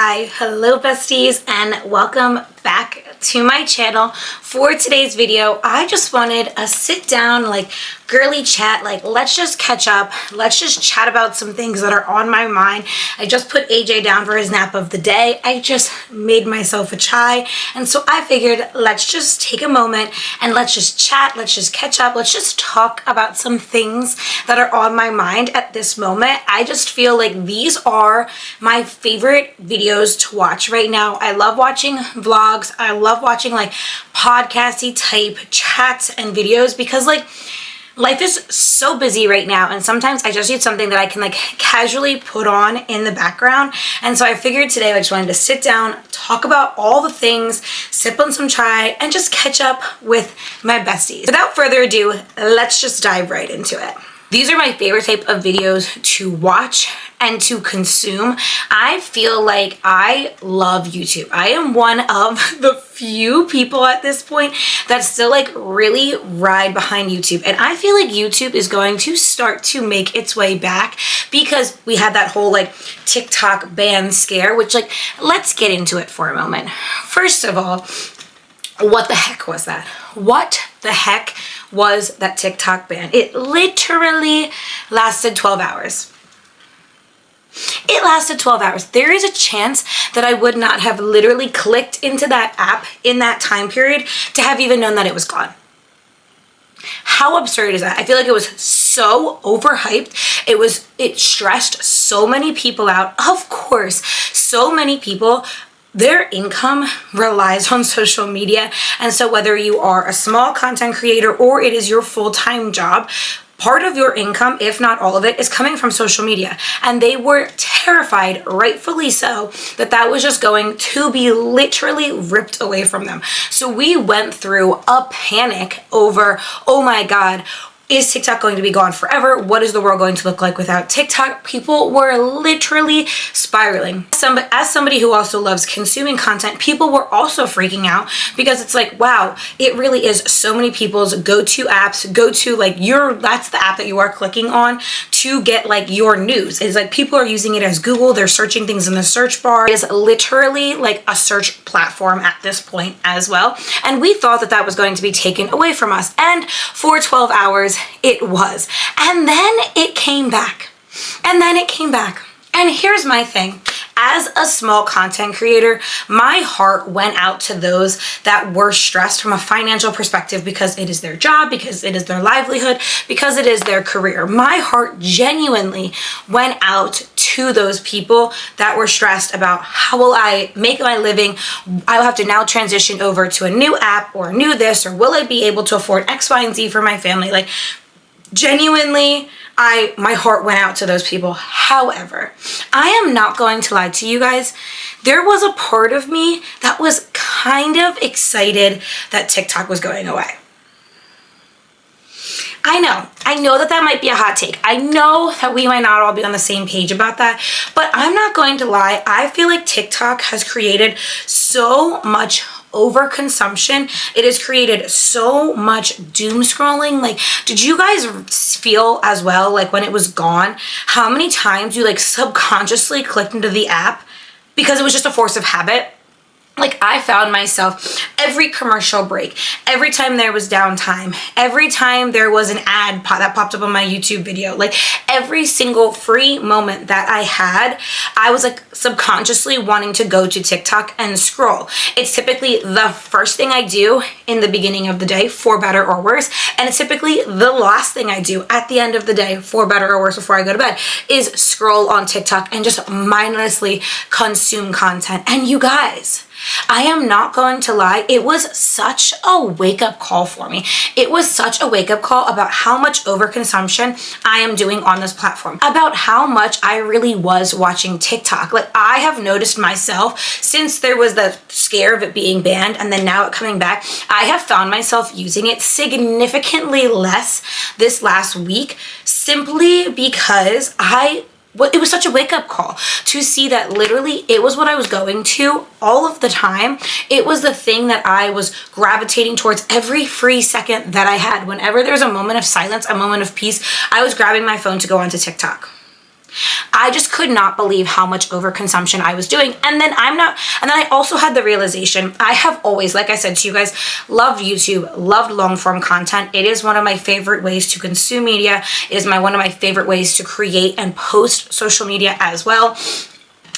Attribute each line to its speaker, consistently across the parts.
Speaker 1: Hi, hello besties, and welcome back to my channel. For today's video, I just wanted a sit down, girly chat, let's just catch up, let's just chat about some things that are on my mind. I just put AJ down for his nap of the day. I just made myself a chai, and so I figured let's just take a moment and let's just chat, let's just catch up, let's just talk about some things that are on my mind at this moment. I just feel like these are my favorite videos to watch right now. I love watching vlogs. I love watching podcasty type chats and videos because life is so busy right now, and sometimes I just need something that I can casually put on in the background. And so I figured today I just wanted to sit down, talk about all the things, sip on some chai, and just catch up with my besties. Without further ado, let's just dive right into it. These are my favorite type of videos to watch and to consume. I feel like I love YouTube. I am one of the few people at this point that still really ride behind YouTube. And I feel like YouTube is going to start to make its way back because we had that whole TikTok ban scare, which let's get into it for a moment. First of all, what the heck was that? What the heck was that TikTok ban? It literally lasted 12 hours. It lasted 12 hours. There is a chance that I would not have literally clicked into that app in that time period to have even known that it was gone. How absurd is that? I feel like it was so overhyped. It stressed so many people out. Of course, so many people, their income relies on social media. And so whether you are a small content creator or it is your full-time job, part of your income, if not all of it, is coming from social media. And they were terrified, rightfully so, that that was just going to be literally ripped away from them. So we went through a panic over, oh my God, is TikTok going to be gone forever? What is the world going to look like without TikTok? People were literally spiraling. As somebody who also loves consuming content, people were also freaking out because it's wow, it really is so many people's go-to apps, that's the app that you are clicking on to get your news. It's people are using it as Google. They're searching things in the search bar. It is literally a search platform at this point as well. And we thought that that was going to be taken away from us. And for 12 hours, it was. And then it came back. And here's my thing. As a small content creator, my heart went out to those that were stressed from a financial perspective because it is their job, because it is their livelihood, because it is their career. My heart genuinely went out to those people that were stressed about how will I make my living? I will have to now transition over to a new app or a new this, or will I be able to afford X, Y, and Z for my family? Genuinely, my heart went out to those people. However, I am not going to lie to you guys. There was a part of me that was kind of excited that TikTok was going away. I know that might be a hot take. I know that we might not all be on the same page about that, but I'm not going to lie. I feel like TikTok has created so much overconsumption. It has created so much doom scrolling. Did you guys feel as well, when it was gone, how many times you subconsciously clicked into the app because it was just a force of habit? I found myself every commercial break, every time there was downtime, every time there was an ad that popped up on my YouTube video, every single free moment that I had, I was subconsciously wanting to go to TikTok and scroll. It's typically the first thing I do in the beginning of the day, for better or worse, and it's typically the last thing I do at the end of the day, for better or worse, before I go to bed, is scroll on TikTok and just mindlessly consume content. And you guys, I am not going to lie, it was such a wake-up call for me. It was such a wake-up call about how much overconsumption I am doing on this platform, about how much I really was watching TikTok. I have noticed myself, since there was the scare of it being banned and then now it coming back, I have found myself using it significantly less this last week, simply because it was such a wake-up call to see that literally it was what I was going to all of the time. It was the thing that I was gravitating towards every free second that I had. Whenever there was a moment of silence, a moment of peace, I was grabbing my phone to go onto TikTok. I just could not believe how much overconsumption I was doing. And then I also had the realization, I have always, like I said to you guys, loved YouTube, loved long form content. It is one of my favorite ways to consume media. It is one of my favorite ways to create and post social media as well.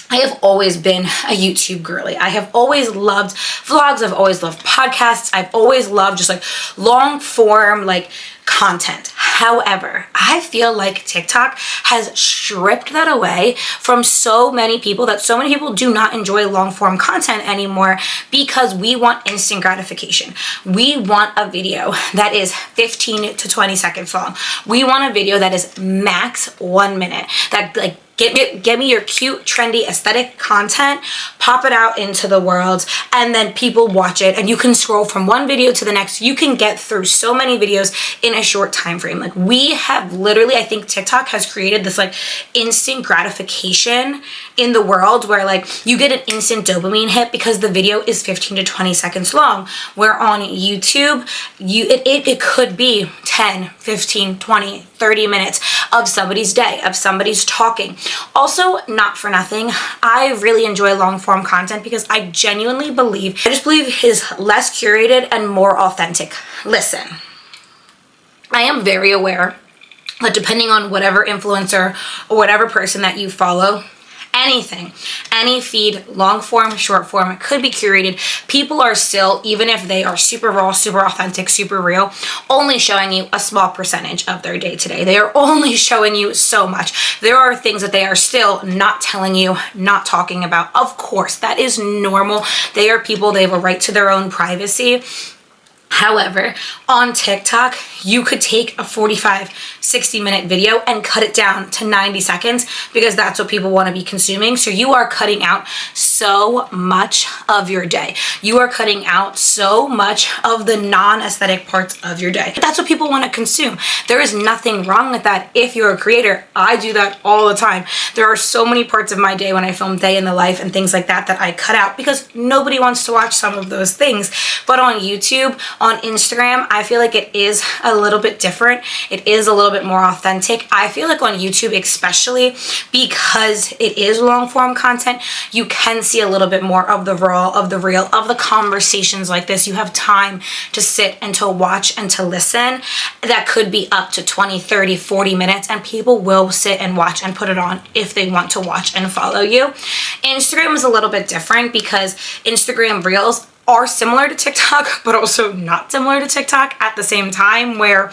Speaker 1: I have always been a YouTube girly. I have always loved vlogs. I've always loved podcasts. I've always loved just like long form, like content. However, I feel like TikTok has stripped that away from so many people, that so many people do not enjoy long form content anymore because we want instant gratification. We want a video that is 15 to 20 seconds long. We want a video that is max 1 minute, that like get me your cute, trendy, aesthetic content, pop it out into the world, and then people watch it, and you can scroll from one video to the next. You can get through so many videos in a short time frame. Like, we have literally, I think TikTok has created this like instant gratification in the world where like you get an instant dopamine hit because the video is 15 to 20 seconds long, where on YouTube, it could be 10, 15, 20, 30 minutes of somebody's day, of somebody's talking. Also, not for nothing, I really enjoy long form content because I genuinely believe, I just believe it is less curated and more authentic. Listen, I am very aware that depending on whatever influencer or whatever person that you follow, anything, any feed, long form, short form, it could be curated. People are still, even if they are super raw, super authentic, super real, only showing you a small percentage of their day to day. They are only showing you so much. There are things that they are still not telling you, not talking about. Of course, that is normal. They are people, they have a right to their own privacy. However, on TikTok, you could take a 45, 60-minute video and cut it down to 90 seconds because that's what people want to be consuming. So you are cutting out so much of your day. You are cutting out so much of the non-aesthetic parts of your day. That's what people want to consume. There is nothing wrong with that if you're a creator. I do that all the time. There are so many parts of my day when I film day in the life and things like that that I cut out because nobody wants to watch some of those things. But on YouTube, on Instagram, I feel like it is a little bit different. It is a little bit more authentic. I feel like on YouTube, especially because it is long form content, you can see a little bit more of the raw, of the real, of the conversations like this. You have time to sit and to watch and to listen. That could be up to 20, 30, 40 minutes, and people will sit and watch and put it on if they want to watch and follow you. Instagram is a little bit different because Instagram Reels are similar to TikTok, but also not similar to TikTok at the same time, where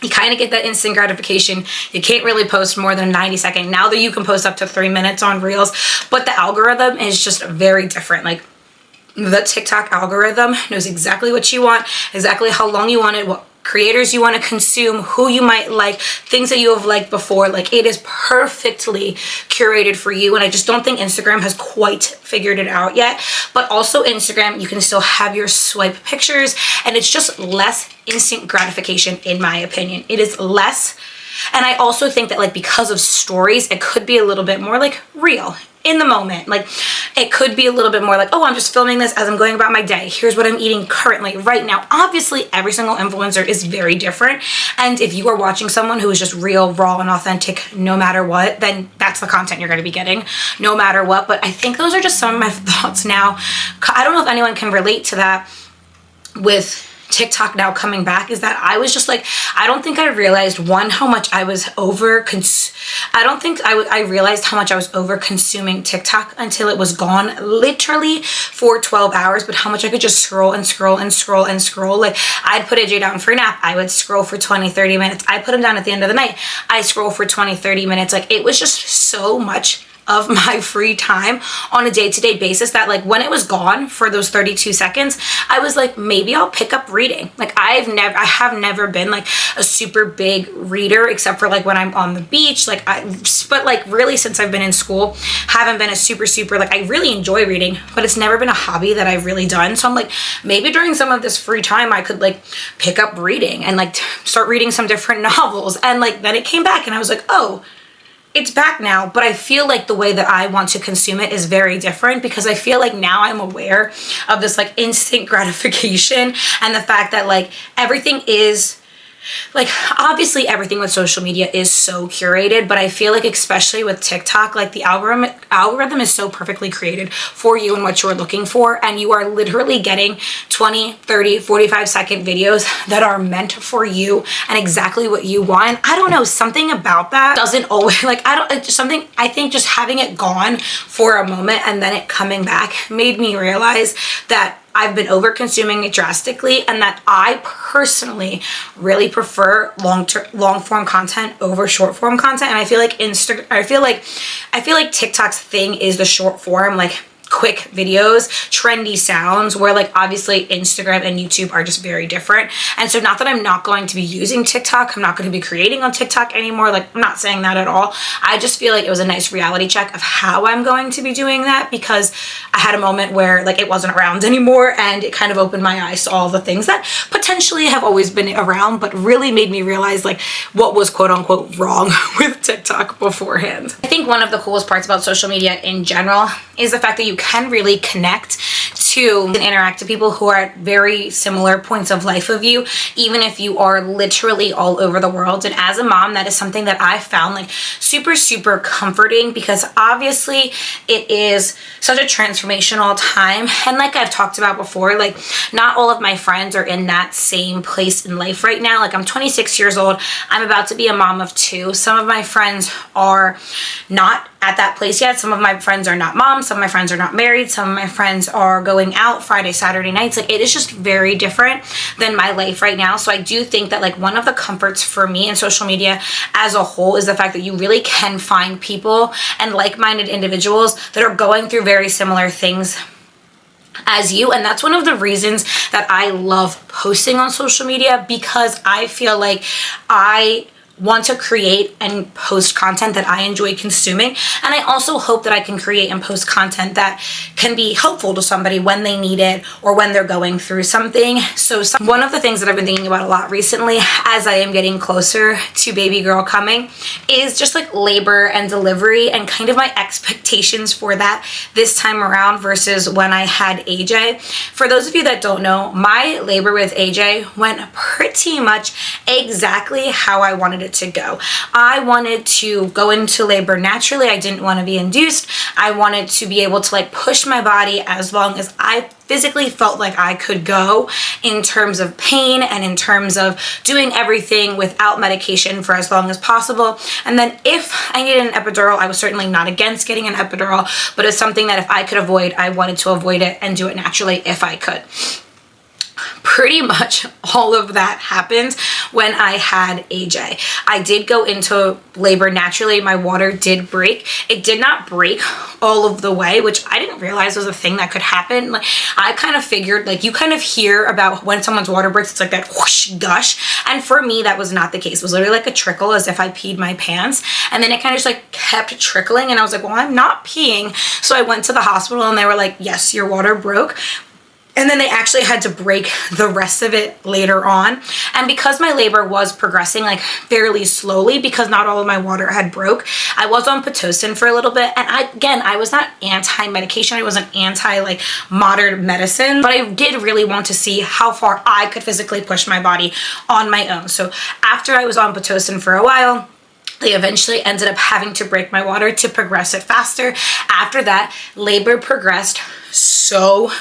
Speaker 1: you kind of get that instant gratification. You can't really post more than 90 seconds. Now that you can post up to 3 minutes on Reels, but the algorithm is just very different. Like, the TikTok algorithm knows exactly what you want, exactly how long you want it, what creators you want to consume, who you might like, things that you have liked before. Like, it is perfectly curated for you, and I just don't think Instagram has quite figured it out yet. But also Instagram, you can still have your swipe pictures, and it's just less instant gratification, in my opinion. It is less, and I also think that, like, because of stories, it could be a little bit more like real, in the moment. Like, it could be a little bit more like, oh, I'm just filming this as I'm going about my day. Here's what I'm eating currently right now. Obviously, every single influencer is very different. And if you are watching someone who is just real, raw, and authentic no matter what, then that's the content you're going to be getting no matter what. But I think those are just some of my thoughts now. I don't know if anyone can relate to that with TikTok now coming back, is that I was just like, I don't think I realized, one, how much I was I realized how much I was over consuming TikTok until it was gone literally for 12 hours, but how much I could just scroll and scroll and scroll and scroll. Like, I'd put AJ down for a nap, I would scroll for 20, 30 minutes. I put him down at the end of the night, I scroll for 20, 30 minutes. Like, it was just so much of my free time on a day-to-day basis that, like, when it was gone for those 32 seconds, I was like, maybe I'll pick up reading. Like, I have never been like a super big reader, except for like when I'm on the beach. But like really since I've been in school, haven't been a super, like, I really enjoy reading, but it's never been a hobby that I've really done. So I'm like, maybe during some of this free time, I could like pick up reading and like start reading some different novels. And like, then it came back and I was like, oh, it's back now. But I feel like the way that I want to consume it is very different, because I feel like now I'm aware of this like instant gratification and the fact that like everything is like, obviously everything with social media is so curated, but I feel like especially with TikTok, like the algorithm is so perfectly created for you and what you're looking for, and you are literally getting 20, 30, 45-second videos that are meant for you and exactly what you want. I don't know, something about that doesn't always, like, something, I think just having it gone for a moment and then it coming back made me realize that I've been over consuming it drastically, and that I personally really prefer long form content over short form content. And I feel like I feel like TikTok's thing is the short form, like quick videos, trendy sounds, where like obviously Instagram and YouTube are just very different. And so not that I'm not going to be using TikTok, I'm not going to be creating on TikTok anymore, like I'm not saying that at all. I just feel like it was a nice reality check of how I'm going to be doing that, because I had a moment where like it wasn't around anymore, and it kind of opened my eyes to all the things that potentially have always been around, but really made me realize like what was quote unquote wrong with TikTok beforehand. I think one of the coolest parts about social media in general is the fact that you can really connect to and interact with people who are at very similar points of life of you, even if you are literally all over the world. And as a mom, that is something that I found like super comforting, because obviously it is such a transformational time. And like I've talked about before, like not all of my friends are in that same place in life right now. Like I'm 26 years old. I'm about to be a mom of 2. Some of my friends are not at that place yet. Some of my friends are not moms. Some of my friends are not married. Some of my friends are going out Friday, Saturday nights. Like it is just very different than my life right now. So I do think that like one of the comforts for me in social media as a whole is the fact that you really can find people and like-minded individuals that are going through very similar things as you. And that's one of the reasons that I love posting on social media, because I feel like I want to create and post content that I enjoy consuming. And I also hope that I can create and post content that can be helpful to somebody when they need it or when they're going through something. So one of the things that I've been thinking about a lot recently, as I am getting closer to baby girl coming, is just like labor and delivery and kind of my expectations for that this time around versus when I had AJ. For those of you that don't know, my labor with AJ went pretty much exactly how I wanted it to go. I wanted to go into labor naturally. I didn't want to be induced. I wanted to be able to like push my body as long as I physically felt like I could go, in terms of pain and in terms of doing everything without medication for as long as possible. And then if I needed an epidural, I was certainly not against getting an epidural, but it's something that if I could avoid, I wanted to avoid it and do it naturally if I could. Pretty much all of that happened when I had AJ. I did go into labor naturally. My water did break. It did not break all of the way, which I didn't realize was a thing that could happen. Like I kind of figured, like you kind of hear about when someone's water breaks, it's like that whoosh gush. And for me, that was not the case. It was literally like a trickle, as if I peed my pants. And then it kind of just like kept trickling. And I was like, well, I'm not peeing. So I went to the hospital and they were like, yes, your water broke. And then they actually had to break the rest of it later on. And because my labor was progressing like fairly slowly, because not all of my water had broke, I was on Pitocin for a little bit. And I was not anti-medication. I wasn't anti like modern medicine, but I did really want to see how far I could physically push my body on my own. So after I was on Pitocin for a while, they eventually ended up having to break my water to progress it faster. After that, labor progressed so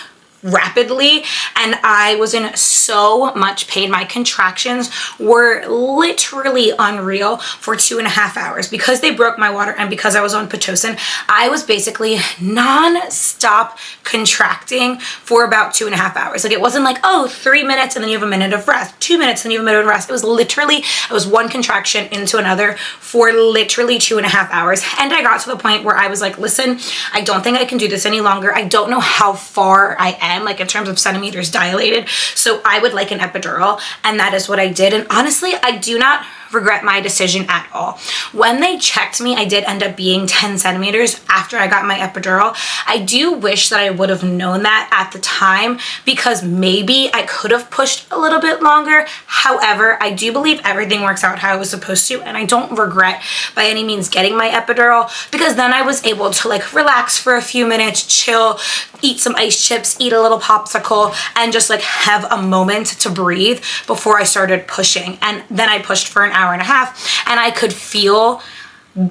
Speaker 1: rapidly and I was in so much pain. My contractions were literally unreal for 2.5 hours. Because they broke my water and because I was on Pitocin, I was basically non-stop contracting for about 2.5 hours. Like it wasn't like, oh, 3 minutes and then you have a minute of rest, 2 minutes and you have a minute of rest. It was literally, I was one contraction into another for literally 2.5 hours. And I got to the point where I was like, listen, I don't think I can do this any longer. I don't know how far I am, like in terms of centimeters dilated. So I would like an epidural, and that is what I did. And honestly, I do not regret my decision at all. When they checked me, I did end up being 10 centimeters after I got my epidural. I do wish that I would have known that at the time, because maybe I could have pushed a little bit longer. However, I do believe everything works out how it was supposed to, and I don't regret by any means getting my epidural, because then I was able to like relax for a few minutes, chill, eat some ice chips, eat a little popsicle, and just like have a moment to breathe before I started pushing. And then I pushed for an hour and a half, and I could feel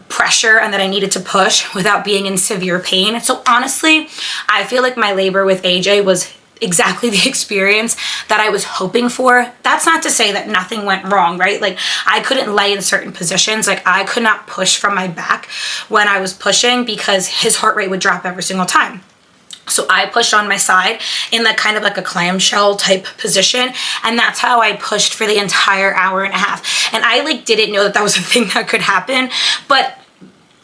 Speaker 1: pressure and that I needed to push without being in severe pain. So honestly, I feel like my labor with AJ was exactly the experience that I was hoping for. That's not to say that nothing went wrong, right? Like I couldn't lay in certain positions. Like I could not push from my back when I was pushing because his heart rate would drop every single time. So I pushed on my side in the kind of like a clamshell type position, and that's how I pushed for the entire hour and a half. And I like didn't know that that was a thing that could happen, but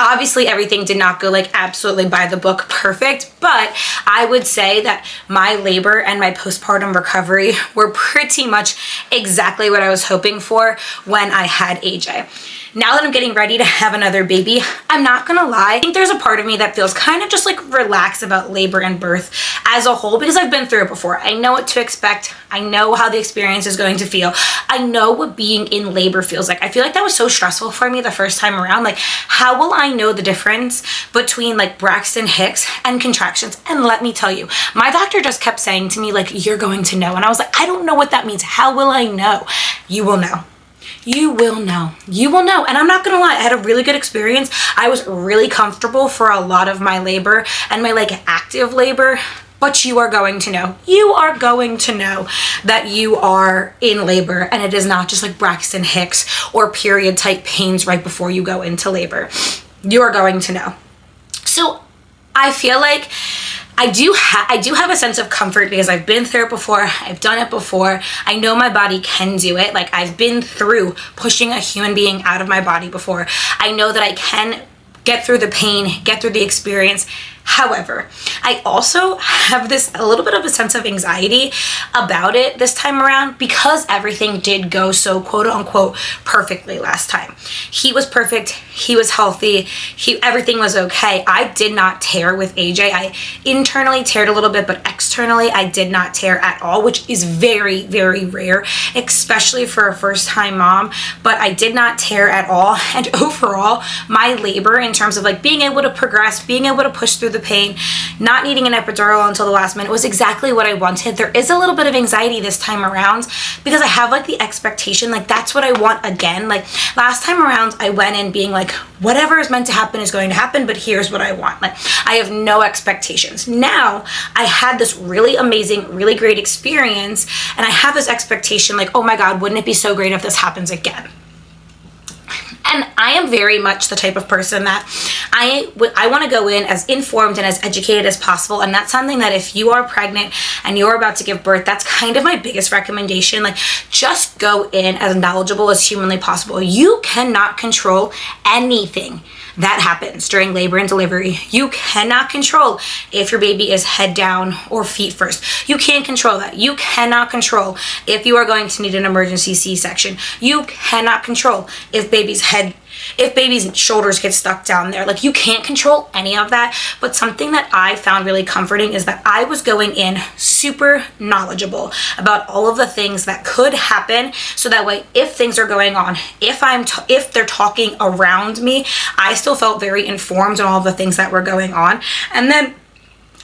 Speaker 1: obviously everything did not go like absolutely by the book perfect, but I would say that my labor and my postpartum recovery were pretty much exactly what I was hoping for when I had AJ. Now that I'm getting ready to have another baby, I'm not gonna lie, I think there's a part of me that feels kind of just like relaxed about labor and birth as a whole, because I've been through it before. I know what to expect. I know how the experience is going to feel. I know what being in labor feels like. I feel like that was so stressful for me the first time around. Like, how will I know the difference between like Braxton Hicks and contractions? And let me tell you, my doctor just kept saying to me, like, you're going to know. And I was like, I don't know what that means. How will I know? You will know. You will know. You will know. And I'm not gonna lie, I had a really good experience. I was really comfortable for a lot of my labor and my like active labor, but you are going to know. You are going to know that you are in labor, and it is not just like Braxton Hicks or period type pains right before you go into labor. You are going to know. So I feel like I do have a sense of comfort because I've been through it before. I've done it before. I know my body can do it. Like, I've been through pushing a human being out of my body before. I know that I can get through the pain, get through the experience. However, I also have a little bit of a sense of anxiety about it this time around because everything did go so quote unquote perfectly last time. He was perfect. He was healthy. Everything was okay. I did not tear with AJ. I internally teared a little bit, but externally I did not tear at all, which is very, very rare, especially for a first-time mom. But I did not tear at all. And overall, my labor in terms of like being able to progress, being able to push through the pain, not needing an epidural until the last minute was exactly what I wanted. There is a little bit of anxiety this time around because I have like the expectation, like that's what I want again. Like last time around, I went in being like, whatever is meant to happen is going to happen, but here's what I want. Like I have no expectations. Now I had this really amazing, really great experience, and I have this expectation like, oh my God, wouldn't it be so great if this happens again? And I am very much the type of person that I want to go in as informed and as educated as possible. And that's something that if you are pregnant and you're about to give birth, that's kind of my biggest recommendation. Like, just go in as knowledgeable as humanly possible. You cannot control anything that happens during labor and delivery. You cannot control if your baby is head down or feet first. You can't control that. You cannot control if you are going to need an emergency C-section. You cannot control if baby's shoulders get stuck down there. Like, you can't control any of that. But something that I found really comforting is that I was going in super knowledgeable about all of the things that could happen, so that way if things are going on, if they're talking around me, I still felt very informed on all of the things that were going on. And then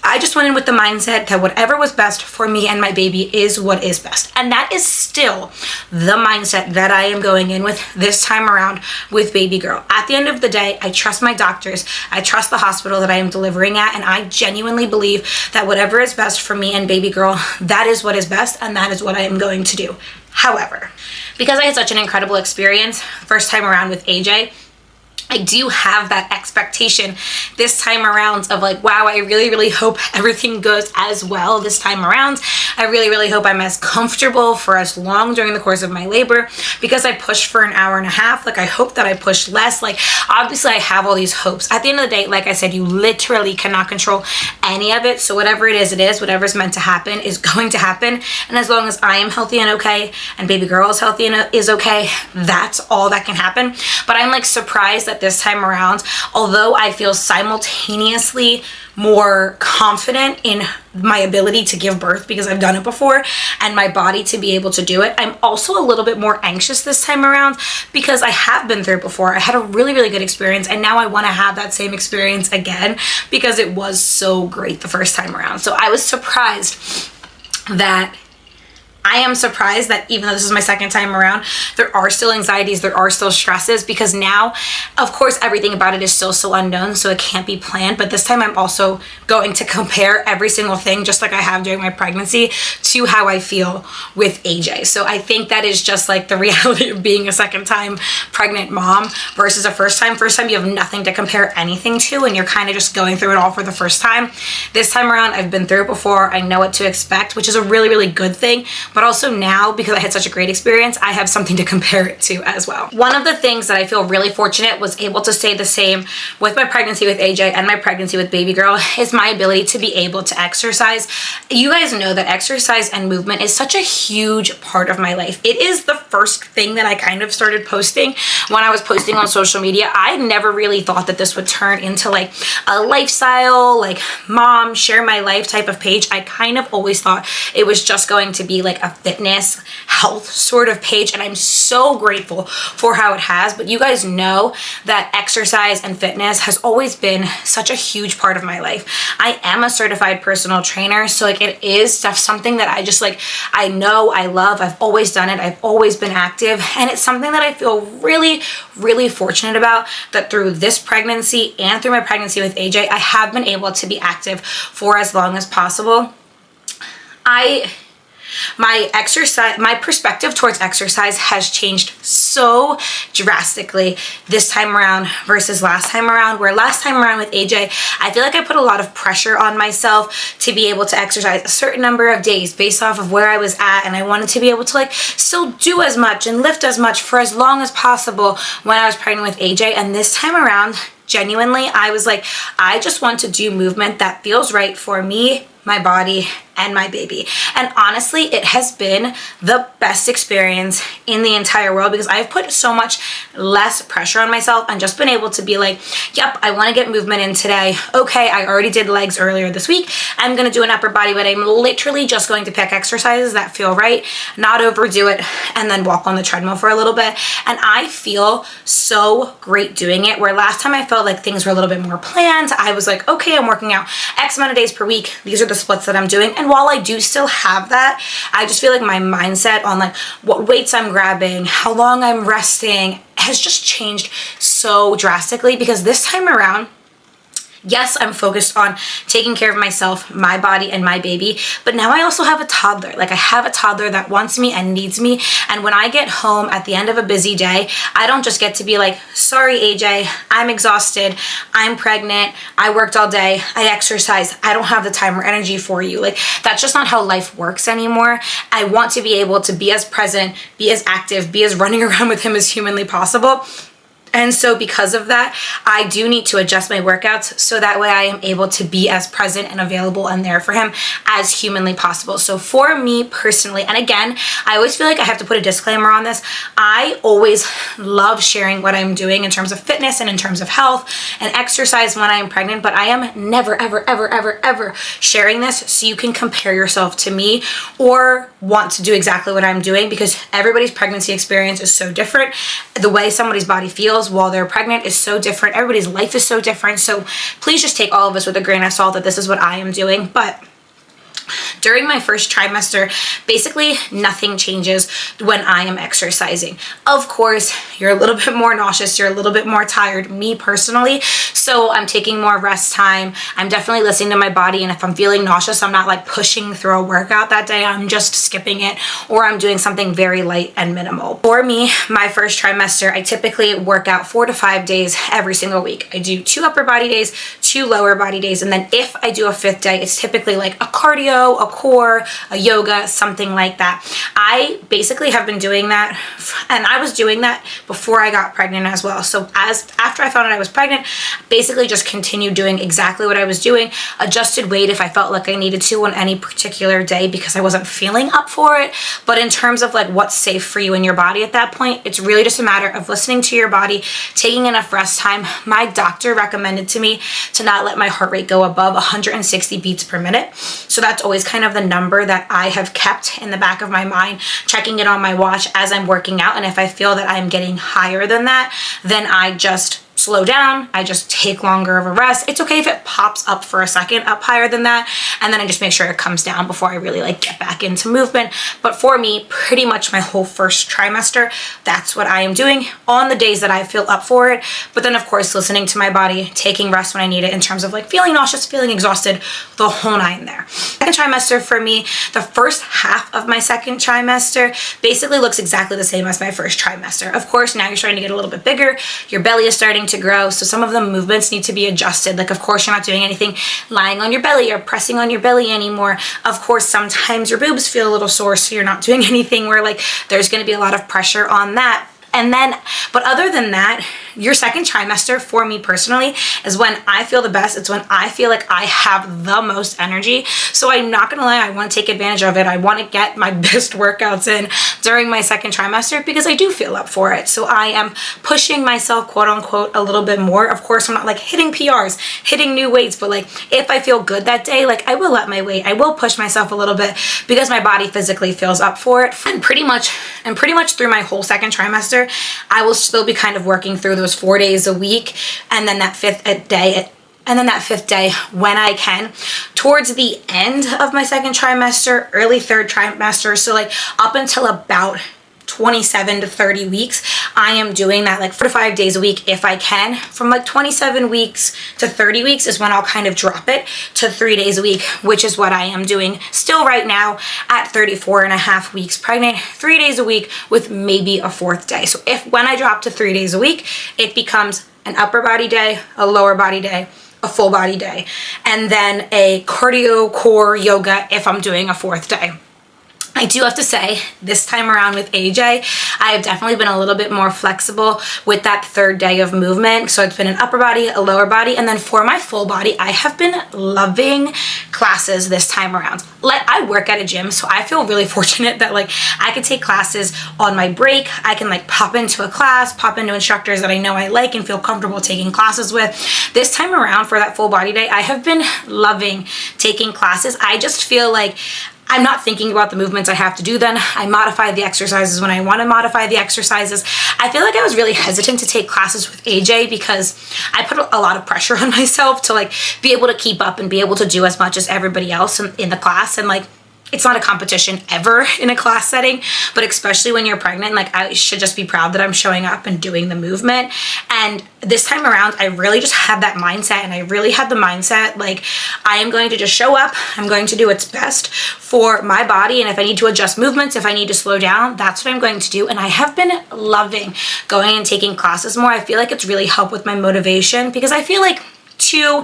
Speaker 1: I just went in with the mindset that whatever was best for me and my baby is what is best. And that is still the mindset that I am going in with this time around with baby girl. At the end of the day, I trust my doctors. I trust the hospital that I am delivering at. And I genuinely believe that whatever is best for me and baby girl, that is what is best. And that is what I am going to do. However, because I had such an incredible experience first time around with AJ, I do have that expectation this time around of like, wow, I really, really hope everything goes as well this time around. I really, really hope I'm as comfortable for as long during the course of my labor, because I pushed for an hour and a half. Like, I hope that I push less. Like, obviously I have all these hopes. At the end of the day, like I said, you literally cannot control any of it. So whatever it is, whatever's meant to happen is going to happen. And as long as I am healthy and okay, and baby girl is healthy and is okay, that's all that can happen. But I'm like surprised that this time around, although I feel simultaneously more confident in my ability to give birth because I've done it before and my body to be able to do it, I'm also a little bit more anxious this time around because I have been through it before. I had a really, really good experience, and now I want to have that same experience again because it was so great the first time around. So I was surprised that even though this is my second time around, there are still anxieties, there are still stresses, because now, of course, everything about it is still so unknown, so it can't be planned. But this time I'm also going to compare every single thing, just like I have during my pregnancy, to how I feel with AJ. So I think that is just like the reality of being a second time pregnant mom versus a first time. First time, you have nothing to compare anything to, and you're kind of just going through it all for the first time. This time around, I've been through it before. I know what to expect, which is a really, really good thing. But also now, because I had such a great experience, I have something to compare it to as well. One of the things that I feel really fortunate was able to stay the same with my pregnancy with AJ and my pregnancy with baby girl is my ability to be able to exercise. You guys know that exercise and movement is such a huge part of my life. It is the first thing that I kind of started posting when I was posting on social media. I never really thought that this would turn into like a lifestyle, like mom, share my life type of page. I kind of always thought it was just going to be like a fitness, health sort of page, and I'm so grateful for how it has. But you guys know that exercise and fitness has always been such a huge part of my life. I am a certified personal trainer, so like it is something that I just like, I know, I love, I've always done it, I've always been active, and it's something that I feel really, really fortunate about, that through this pregnancy and through my pregnancy with AJ, I have been able to be active for as long as possible. My perspective towards exercise has changed so drastically this time around versus last time around, where last time around with AJ, I feel like I put a lot of pressure on myself to be able to exercise a certain number of days based off of where I was at, and I wanted to be able to like still do as much and lift as much for as long as possible when I was pregnant with AJ. And this time around, genuinely, I was like, I just want to do movement that feels right for me, my body, and my baby. And honestly, it has been the best experience in the entire world, because I've put so much less pressure on myself and just been able to be like, yep, I want to get movement in today. Okay, I already did legs earlier this week. I'm going to do an upper body, but I'm literally just going to pick exercises that feel right, not overdo it, and then walk on the treadmill for a little bit. And I feel so great doing it, where last time I felt like things were a little bit more planned. I was like, okay, I'm working out X amount of days per week. These are the splits that I'm doing. And while I do still have that, I just feel like my mindset on like what weights I'm grabbing, how long I'm resting, has just changed so drastically, because this time around, yes, I'm focused on taking care of myself, my body, and my baby, but now I also have a toddler. Like, I have a toddler that wants me and needs me, and when I get home at the end of a busy day, I don't just get to be like, sorry, AJ, I'm exhausted, I'm pregnant, I worked all day, I exercised, I don't have the time or energy for you. Like, that's just not how life works anymore. I want to be able to be as present, be as active, be as running around with him as humanly possible. And so because of that, I do need to adjust my workouts so that way I am able to be as present and available and there for him as humanly possible. So for me personally, and again, I always feel like I have to put a disclaimer on this. I always love sharing what I'm doing in terms of fitness and in terms of health and exercise when I am pregnant, but I am never, ever, ever, ever, ever sharing this so you can compare yourself to me or want to do exactly what I'm doing, because everybody's pregnancy experience is so different. The way somebody's body feels while they're pregnant is so different. Everybody's life is so different. So please just take all of this with a grain of salt that this is what I am doing. But During my first trimester, basically nothing changes when I am exercising. Of course, you're a little bit more nauseous, you're a little bit more tired, me personally, so I'm taking more rest time. I'm definitely listening to my body, and if I'm feeling nauseous, I'm not like pushing through a workout that day, I'm just skipping it, or I'm doing something very light and minimal. For me, my first trimester, I typically work out 4 to 5 days every single week. I do 2 upper body days, 2 lower body days, and then if I do a 5th day, it's typically like a cardio, a core, a yoga, something like that. I basically have been doing that, and I was doing that before I got pregnant as well. So after I found out I was pregnant, basically just continued doing exactly what I was doing, adjusted weight if I felt like I needed to on any particular day because I wasn't feeling up for it. But in terms of like what's safe for you and your body at that point, it's really just a matter of listening to your body, taking enough rest time. My doctor recommended to me to not let my heart rate go above 160 beats per minute. So that's always kind of the number that I have kept in the back of my mind, checking it on my watch as I'm working out. And if I feel that I'm getting higher than that, then I just slow down. I just take longer of a rest. It's okay if it pops up for a second up higher than that, and then I just make sure it comes down before I really like get back into movement. But for me, pretty much my whole first trimester, that's what I am doing on the days that I feel up for it. But then of course, listening to my body, taking rest when I need it in terms of like feeling nauseous, feeling exhausted, the whole nine there. Second trimester for me, the first half of my second trimester basically looks exactly the same as my first trimester. Of course, now you're starting to get a little bit bigger. Your belly is starting to grow, so some of the movements need to be adjusted. Like, of course, you're not doing anything lying on your belly or pressing on your belly anymore. Of course, sometimes your boobs feel a little sore, so you're not doing anything where like there's going to be a lot of pressure on that. And then, but other than that, your second trimester for me personally is when I feel the best. It's when I feel like I have the most energy. So I'm not gonna lie, I want to take advantage of it. I want to get my best workouts in during my second trimester because I do feel up for it. So I am pushing myself, quote unquote, a little bit more. Of course, I'm not like hitting PRs, hitting new weights, but like if I feel good that day, like I will let my weight, I will push myself a little bit because my body physically feels up for it. And pretty much through my whole second trimester, I will still be kind of working through those 4 days a week, and then that fifth day when I can. Towards the end of my second trimester, early third trimester, so like up until about 27 to 30 weeks, I am doing that like 4 to 5 days a week if I can. From like 27 weeks to 30 weeks is when I'll kind of drop it to 3 days a week, which is what I am doing still right now at 34 and a half weeks pregnant, 3 days a week with maybe a 4th day. So when I drop to 3 days a week, it becomes an upper body day, a lower body day, a full body day, and then a cardio core yoga if I'm doing a 4th day. I do have to say, this time around with AJ, I have definitely been a little bit more flexible with that 3rd day of movement. So it's been an upper body, a lower body, and then for my full body, I have been loving classes this time around. Like, I work at a gym, so I feel really fortunate that like I could take classes on my break. I can like pop into a class, pop into instructors that I know I like and feel comfortable taking classes with. This time around for that full body day, I have been loving taking classes. I just feel like I'm not thinking about the movements I have to do then. I modify the exercises when I want to modify the exercises. I feel like I was really hesitant to take classes with AJ because I put a lot of pressure on myself to like be able to keep up and be able to do as much as everybody else in the class. And like, it's not a competition ever in a class setting, but especially when you're pregnant, like I should just be proud that I'm showing up and doing the movement. And this time around, I really just had that mindset, and I really had the mindset like I am going to just show up. I'm going to do what's best for my body. And if I need to adjust movements, if I need to slow down, that's what I'm going to do. And I have been loving going and taking classes more. I feel like it's really helped with my motivation because I feel like 2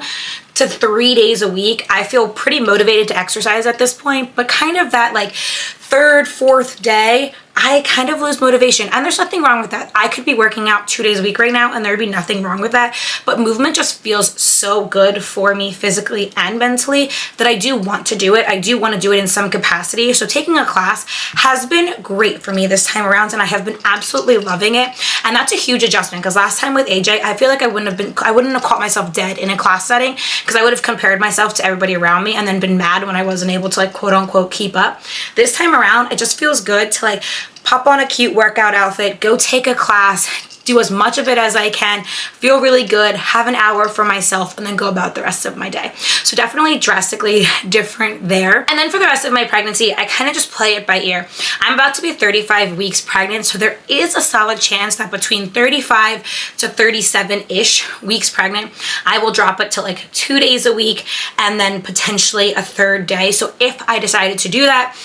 Speaker 1: to 3 days a week, I feel pretty motivated to exercise at this point, but kind of that like 3rd, 4th day, I kind of lose motivation. And there's nothing wrong with that. I could be working out 2 days a week right now and there'd be nothing wrong with that. But movement just feels so good for me physically and mentally that I do want to do it. I do want to do it in some capacity. So taking a class has been great for me this time around, and I have been absolutely loving it. And that's a huge adjustment because last time with AJ, I feel like I wouldn't have caught myself dead in a class setting because I would have compared myself to everybody around me and then been mad when I wasn't able to like quote unquote keep up. This time around, it just feels good to like pop on a cute workout outfit, go take a class, do as much of it as I can, feel really good, have an hour for myself, and then go about the rest of my day. So definitely drastically different there. And then for the rest of my pregnancy, I kind of just play it by ear. I'm about to be 35 weeks pregnant, so there is a solid chance that between 35 to 37-ish weeks pregnant, I will drop it to like 2 days a week and then potentially a third day. So if I decided to do that,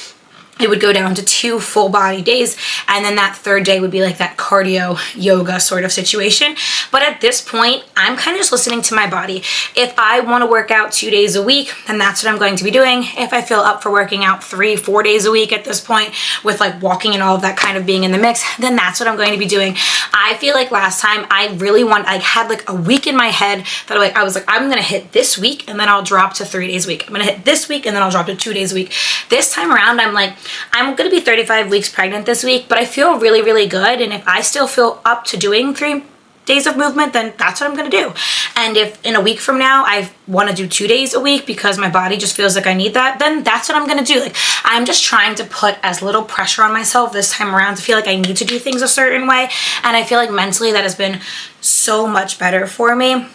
Speaker 1: it would go down to 2 full body days, and then that third day would be like that cardio yoga sort of situation. But at this point, I'm kind of just listening to my body. If I want to work out 2 days a week, then that's what I'm going to be doing. If I feel up for working out 3-4 days a week at this point, with like walking and all of that kind of being in the mix, then that's what I'm going to be doing. I feel like last time I had like a week in my head that I was like, I'm gonna hit this week and then I'll drop to 3 days a week. I'm gonna hit this week and then I'll drop to 2 days a week. This time around, I'm like, I'm gonna be 35 weeks pregnant this week, but I feel really, really good. And if I still feel up to doing 3 days of movement, then that's what I'm gonna do. And if in a week from now I want to do 2 days a week because my body just feels like I need that, then that's what I'm gonna do. Like, I'm just trying to put as little pressure on myself this time around to feel like I need to do things a certain way. And I feel like mentally that has been so much better for me.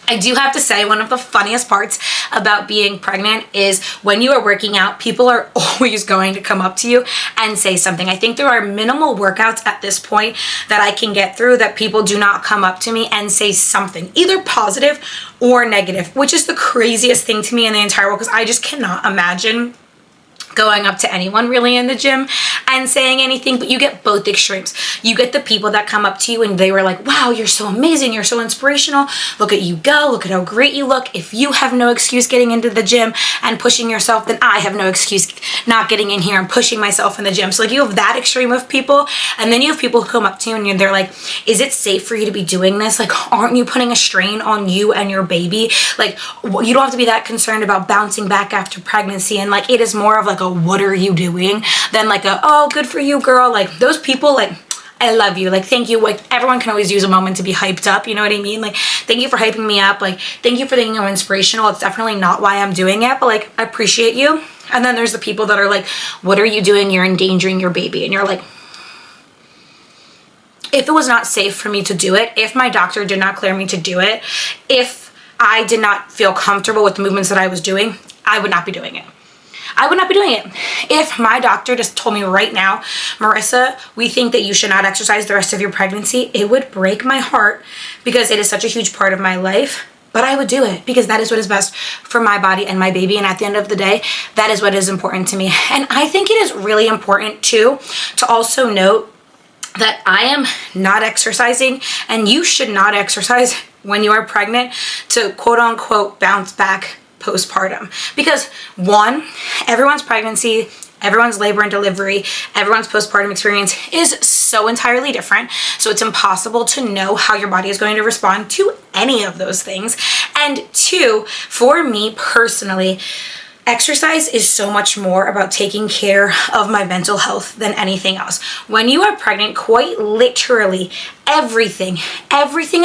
Speaker 1: I do have to say, one of the funniest parts about being pregnant is when you are working out, people are always going to come up to you and say something. I think there are minimal workouts at this point that I can get through that people do not come up to me and say something, either positive or negative, which is the craziest thing to me in the entire world, because I just cannot imagine going up to anyone really in the gym and saying anything. But you get both extremes. You get the people that come up to you and they were like, wow, you're so amazing, you're so inspirational, look at you go, look at how great you look. If you have no excuse getting into the gym and pushing yourself, then I have no excuse not getting in here and pushing myself in the gym. So like, you have that extreme of people, and then you have people who come up to you and they're like, is it safe for you to be doing this? Like, aren't you putting a strain on you and your baby? Like, you don't have to be that concerned about bouncing back after pregnancy. And like, it is more of like a what are you doing than like a, oh, good for you, girl. Like, those people, like, I love you. Like, thank you. Like, everyone can always use a moment to be hyped up. You know what I mean? Like, thank you for hyping me up. Like, thank you for thinking I'm inspirational. It's definitely not why I'm doing it, but like, I appreciate you. And then there's the people that are like, what are you doing? You're endangering your baby. And you're like, if it was not safe for me to do it, if my doctor did not clear me to do it, if I did not feel comfortable with the movements that I was doing, I would not be doing it. I would not be doing it. If my doctor just told me right now, Marissa, we think that you should not exercise the rest of your pregnancy, it would break my heart because it is such a huge part of my life. But I would do it because that is what is best for my body and my baby. And at the end of the day, that is what is important to me. And I think it is really important too to also note that I am not exercising, and you should not exercise when you are pregnant to quote unquote bounce back postpartum. Because one, everyone's pregnancy, everyone's labor and delivery, everyone's postpartum experience is so entirely different. So it's impossible to know how your body is going to respond to any of those things. And two, for me personally, exercise is so much more about taking care of my mental health than anything else. When you are pregnant, quite literally, everything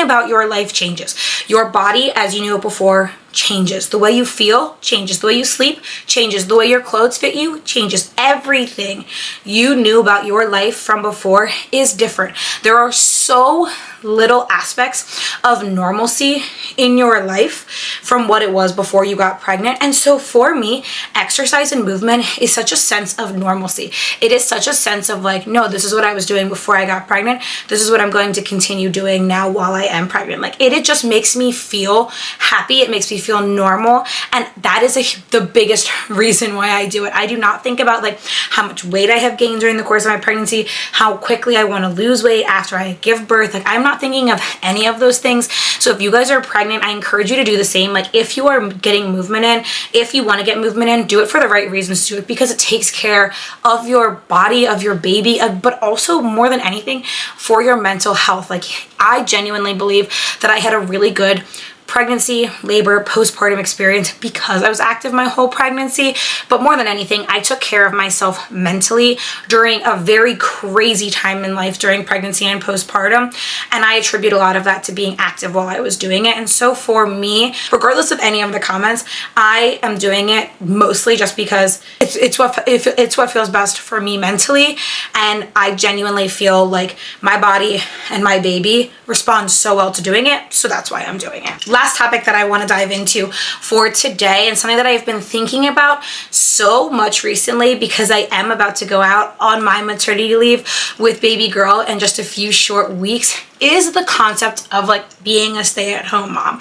Speaker 1: about your life changes. Your body, as you knew it before, changes. The way you feel changes. The way you sleep changes. The way your clothes fit you changes. Everything you knew about your life from before is different. There are so little aspects of normalcy in your life from what it was before you got pregnant. And so for me, exercise and movement is such a sense of normalcy. It is such a sense of like, no, this is what I was doing before I got pregnant. This is what I'm going to continue doing now while I am pregnant. Like, it just makes me feel happy. It makes me feel normal. And that is the biggest reason why I do it. I do not think about like how much weight I have gained during the course of my pregnancy, how quickly I want to lose weight after I give birth. Like, I'm not thinking of any of those things. So if you guys are pregnant, I encourage you to do the same. Like, if you are getting movement in, if you want to get movement in, do it for the right reasons. Do it because it takes care of your body, of your baby, but also more than anything for your mental health. Like, I genuinely believe that I had a really good pregnancy, labor, postpartum experience because I was active my whole pregnancy. But more than anything, I took care of myself mentally during a very crazy time in life during pregnancy and postpartum. And I attribute a lot of that to being active while I was doing it. And so for me, regardless of any of the comments, I am doing it mostly just because it's what feels best for me mentally. And I genuinely feel like my body and my baby respond so well to doing it. So that's why I'm doing it. Last topic that I want to dive into for today, and something that I've been thinking about so much recently because I am about to go out on my maternity leave with baby girl in just a few short weeks, is the concept of like being a stay-at-home mom.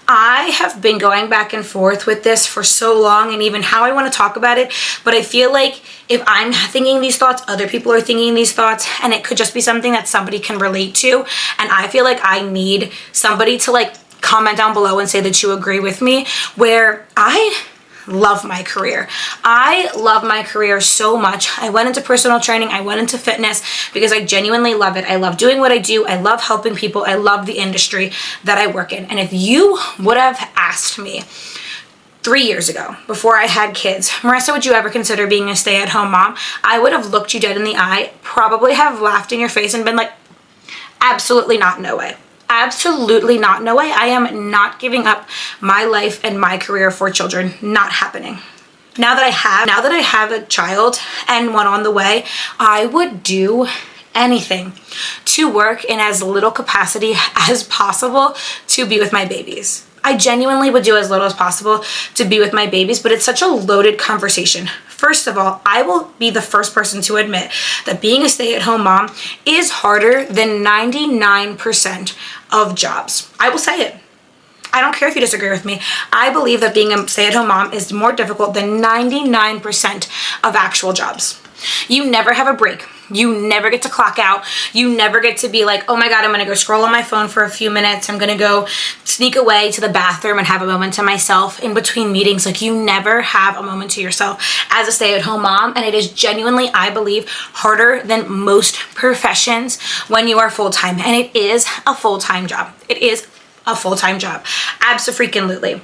Speaker 1: I have been going back and forth with this for so long, and even how I want to talk about it, but I feel like if I'm thinking these thoughts, other people are thinking these thoughts, and it could just be something that somebody can relate to. And I feel like I need somebody to like comment down below and say that you agree with me, where I love my career. I love my career so much. I went into personal training. I went into fitness because I genuinely love it. I love doing what I do. I love helping people. I love the industry that I work in. And if you would have asked me 3 years ago, before I had kids, Marissa, would you ever consider being a stay-at-home mom? I would have looked you dead in the eye, probably have laughed in your face and been like, absolutely not, no way. Absolutely not, no way. I am not giving up my life and my career for children. Not happening. Now that I have a child and one on the way, I would do anything to work in as little capacity as possible to be with my babies. I genuinely would do as little as possible to be with my babies, but it's such a loaded conversation. First of all, I will be the first person to admit that being a stay-at-home mom is harder than 99% of jobs. I will say it. I don't care if you disagree with me. I believe that being a stay-at-home mom is more difficult than 99% of actual jobs. You never have a break. You never get to clock out. You never get to be like, oh my God, I'm gonna go scroll on my phone for a few minutes. I'm gonna go sneak away to the bathroom and have a moment to myself in between meetings. Like, you never have a moment to yourself as a stay-at-home mom. And it is genuinely, I believe, harder than most professions when you are full-time. And it is a full-time job. It is a full-time job. Abso-freaking-lutely.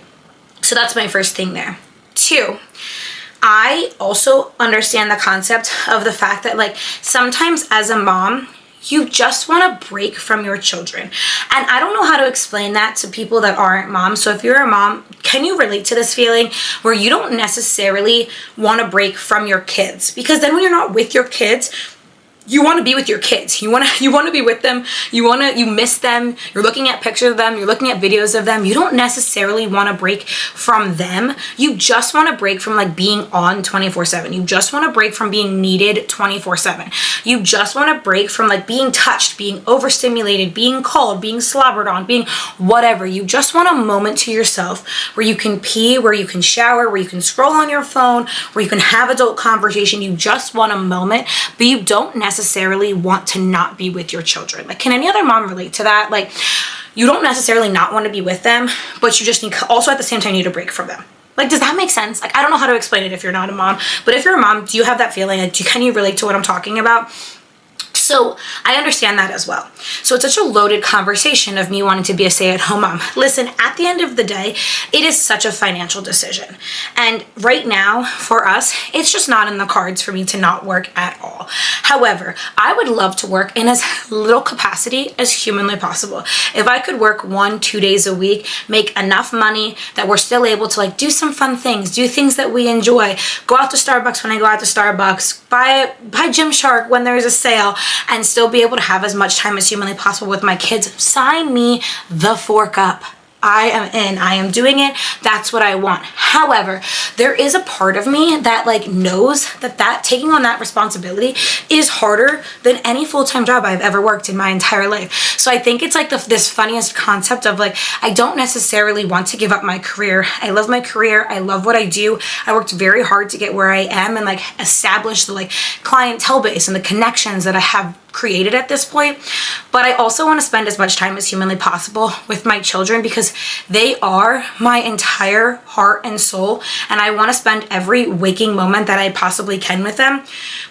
Speaker 1: So that's my first thing there. 2, I also understand the concept of the fact that like sometimes as a mom, you just want to break from your children. And I don't know how to explain that to people that aren't moms. So if you're a mom, can you relate to this feeling where you don't necessarily want to break from your kids? Because then when you're not with your kids, you want to be with your kids. You want to be with them. You miss them. You're looking at pictures of them. You're looking at videos of them. You don't necessarily want to break from them. You just want to break from like being on 24/7. You just want to break from being needed 24/7. You just want to break from like being touched, being overstimulated, being called, being slobbered on, being whatever. You just want a moment to yourself where you can pee, where you can shower, where you can scroll on your phone, where you can have adult conversation. You just want a moment, but you don't necessarily want to not be with your children. Like, can any other mom relate to that? Like, you don't necessarily not want to be with them, but you just need also at the same time need a break from them. Like, does that make sense? Like, I don't know how to explain it if you're not a mom, but if you're a mom, do you have that feeling? Like, can you relate to what I'm talking about? So I understand that as well. So it's such a loaded conversation of me wanting to be a stay-at-home mom. Listen, at the end of the day, it is such a financial decision. And right now, for us, it's just not in the cards for me to not work at all. However, I would love to work in as little capacity as humanly possible. If I could work 1-2 days a week, make enough money that we're still able to like do some fun things, do things that we enjoy, go out to Starbucks when I go out to Starbucks, buy Gymshark when there's a sale, and still be able to have as much time as humanly possible with my kids, sign me the fork up. I am in. I am doing it. That's what I want. However, there is a part of me that like knows that taking on that responsibility is harder than any full-time job I've ever worked in my entire life. So I think it's like this funniest concept of like, I don't necessarily want to give up my career. I love my career. I love what I do. I worked very hard to get where I am and like establish the like clientele base and the connections that I have created at this point. But I also want to spend as much time as humanly possible with my children because they are my entire heart and soul, and I want to spend every waking moment that I possibly can with them.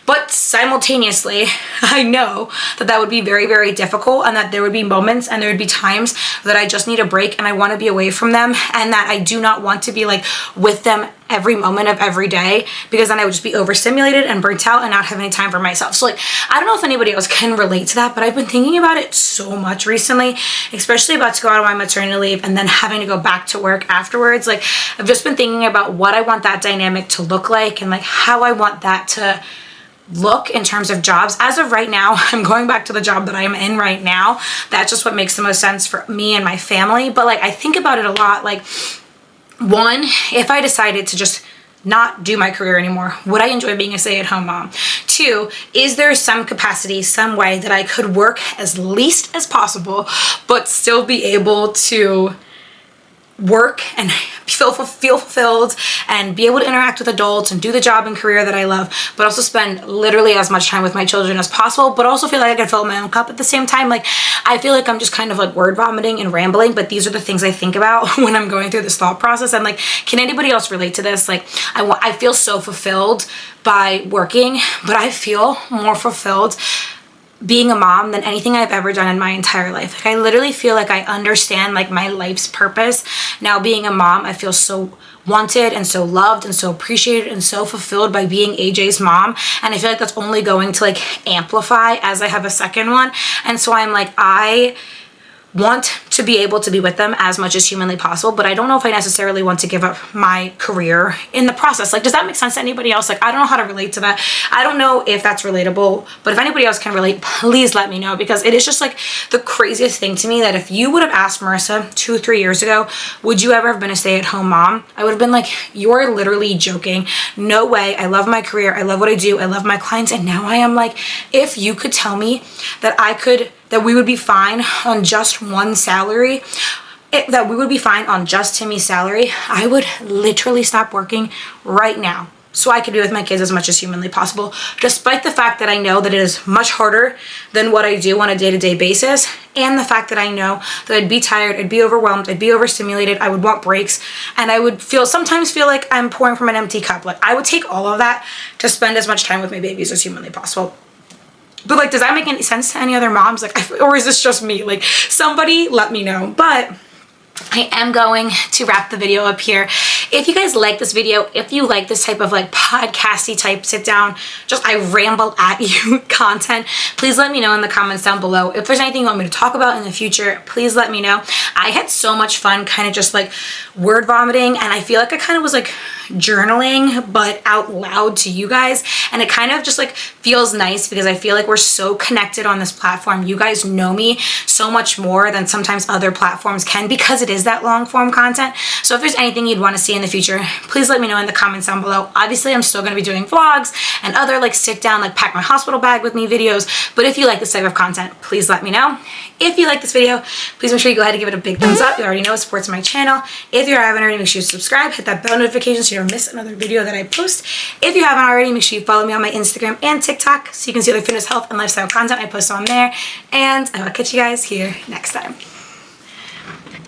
Speaker 1: But simultaneously, I know that that would be very, very difficult, and that there would be moments and there would be times that I just need a break and I want to be away from them, and that I do not want to be like with them every moment of every day, because then I would just be overstimulated and burnt out and not have any time for myself. So like, I don't know if anybody else can relate to that, but I've been thinking about it so much recently, especially about to go out on my maternity leave and then having to go back to work afterwards. Like, I've just been thinking about what I want that dynamic to look like and like how I want that to look in terms of jobs. As of right now, I'm going back to the job that I'm in right now. That's just what makes the most sense for me and my family. But like, I think about it a lot. Like, one, if I decided to just not do my career anymore, would I enjoy being a stay-at-home mom? Two, is there some capacity, some way that I could work as least as possible, but still be able to work and feel fulfilled and be able to interact with adults and do the job and career that I love, but also spend literally as much time with my children as possible, but also feel like I can fill my own cup at the same time? Like, I feel like I'm just kind of like word vomiting and rambling, but these are the things I think about when I'm going through this thought process. And like, can anybody else relate to this? Like, I feel so fulfilled by working, but I feel more fulfilled being a mom than anything I've ever done in my entire life. Like, I literally feel like I understand like my life's purpose. Now being a mom, I feel so wanted and so loved and so appreciated and so fulfilled by being AJ's mom. And I feel like that's only going to like amplify as I have a second one. And so I'm like, I want to be able to be with them as much as humanly possible, but I don't know if I necessarily want to give up my career in the process. Like, does that make sense to anybody else? Like, I don't know how to relate to that. I don't know if that's relatable, but if anybody else can relate, please let me know, because it is just like the craziest thing to me that if you would have asked Marissa 2 or 3 years ago, would you ever have been a stay-at-home mom? I would have been like, you're literally joking. No way. I love my career. I love what I do. I love my clients. And now I am like, if you could tell me that we would be fine on just one salary, that we would be fine on just Timmy's salary, I would literally stop working right now so I could be with my kids as much as humanly possible, despite the fact that I know that it is much harder than what I do on a day-to-day basis, and the fact that I know that I'd be tired, I'd be overwhelmed, I'd be overstimulated, I would want breaks, and I would sometimes feel like I'm pouring from an empty cup. Like, I would take all of that to spend as much time with my babies as humanly possible. But like, does that make any sense to any other moms? Like, or is this just me? Like, somebody let me know. But I am going to wrap the video up here. If you guys like this video, if you like this type of like podcasty type sit down, just I ramble at you content, please let me know in the comments down below. If there's anything you want me to talk about in the future, please let me know. I had so much fun kind of just like word vomiting, and I feel like I kind of was like journaling but out loud to you guys, and it kind of just like feels nice because I feel like we're so connected on this platform. You guys know me so much more than sometimes other platforms can, because it is that long form content. So if there's anything you'd want to see in the future, please let me know in the comments down below. Obviously, I'm still going to be doing vlogs and other like sit down, like pack my hospital bag with me videos, but if you like this type of content, please let me know. If you like this video, please make sure you go ahead and give it a big thumbs up. You already know it supports my channel. If you haven't already, make sure you subscribe, hit that bell notification so you don't miss another video that I post. If you haven't already, make sure you follow me on my Instagram and TikTok so you can see other fitness, health, and lifestyle content I post on there. And I will catch you guys here next time.